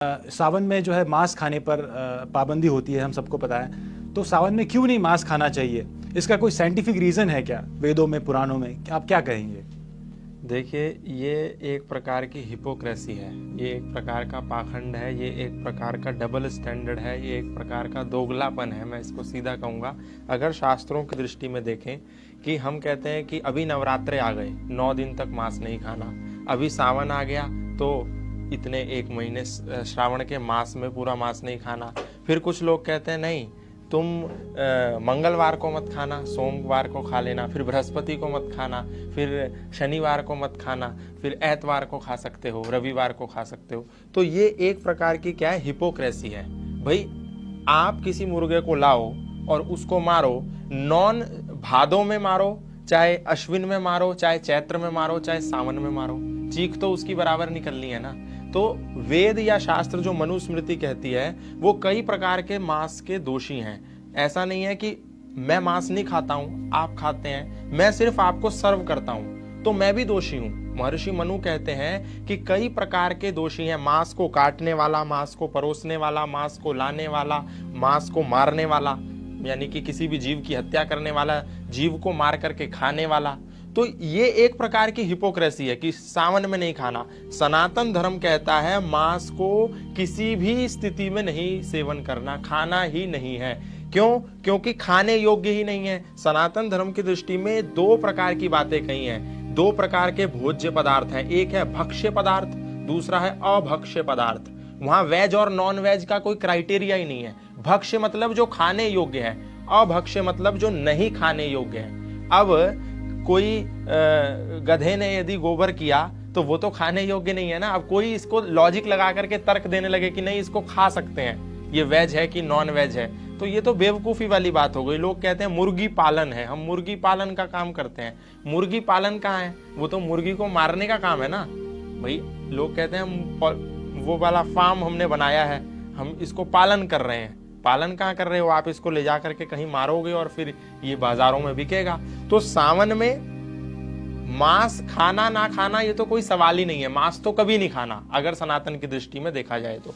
सावन में जो है मांस खाने पर पाबंदी होती है, हम सबको पता है। तो सावन में क्यों नहीं मांस खाना चाहिए? इसका कोई साइंटिफिक रीज़न है क्या वेदों में, पुराणों में? आप क्या कहेंगे? देखिए, ये एक प्रकार की हिपोक्रेसी है, ये एक प्रकार का पाखंड है, ये एक प्रकार का डबल स्टैंडर्ड है, ये एक प्रकार का दोगलापन है। मैं इसको सीधा कहूँगा। अगर शास्त्रों की दृष्टि में देखें कि हम कहते हैं कि अभी नवरात्रे आ गए, 9 दिन तक मांस नहीं खाना, अभी सावन आ गया तो इतने 1 महीने श्रावण के मास में पूरा मांस नहीं खाना। फिर कुछ लोग कहते हैं नहीं, तुम मंगलवार को मत खाना, सोमवार को खा लेना, फिर बृहस्पति को मत खाना, फिर शनिवार को मत खाना, फिर एतवार को खा सकते हो, रविवार को खा सकते हो। तो ये एक प्रकार की क्या है, हिपोक्रेसी है। भाई, आप किसी मुर्गे को लाओ और उसको मारो, नॉन भादों में मारो, चाहे अश्विन में मारो, चाहे चैत्र में मारो, चाहे सावन में मारो, चीख तो उसकी बराबर निकलनी है ना। तो वेद या शास्त्र जो मनुस्मृति कहती है वो कई प्रकार के मांस के दोषी हैं। ऐसा नहीं है कि मैं मांस नहीं खाता हूं, आप खाते हैं, मैं सिर्फ आपको सर्व करता हूं तो मैं भी दोषी हूं। महर्षि मनु कहते हैं कि कई प्रकार के दोषी हैं, मांस को काटने वाला, मांस को परोसने वाला, मांस को लाने वाला, मांस को मारने वाला, यानी कि किसी भी जीव की हत्या करने वाला, जीव को मार करके खाने वाला। तो ये एक प्रकार की हिपोक्रेसी है कि सावन में नहीं खाना। सनातन धर्म कहता है मांस को किसी भी स्थिति में नहीं सेवन करना, खाना ही नहीं है। क्यों? क्योंकि खाने योग्य ही नहीं है। सनातन धर्म की दृष्टि में 2 प्रकार की बातें कही हैं, 2 प्रकार के भोज्य पदार्थ हैं। एक है भक्ष्य पदार्थ, दूसरा है अभक्ष्य पदार्थ। वहां वेज और नॉन वेज का कोई क्राइटेरिया ही नहीं है। भक्ष्य मतलब जो खाने योग्य है, अभक्ष्य मतलब जो नहीं खाने योग्य है। अब कोई गधे ने यदि गोबर किया तो वो तो खाने योग्य नहीं है ना। अब कोई इसको लॉजिक लगा करके तर्क देने लगे कि नहीं, इसको खा सकते हैं, ये वेज है कि नॉन वेज है, तो ये तो बेवकूफ़ी वाली बात हो गई। लोग कहते हैं मुर्गी पालन है, हम मुर्गी पालन का काम करते हैं। मुर्गी पालन कहाँ है? वो तो मुर्गी को मारने का काम है ना भाई। लोग कहते हैं हम वो वाला फार्म हमने बनाया है, हम इसको पालन कर रहे हैं। पालन कहाँ कर रहे हो आप? इसको ले जा करके कहीं मारोगे और फिर ये बाजारों में बिकेगा। तो सावन में मांस खाना ना खाना ये तो कोई सवाल ही नहीं है। मांस तो कभी नहीं खाना अगर सनातन की दृष्टि में देखा जाए तो।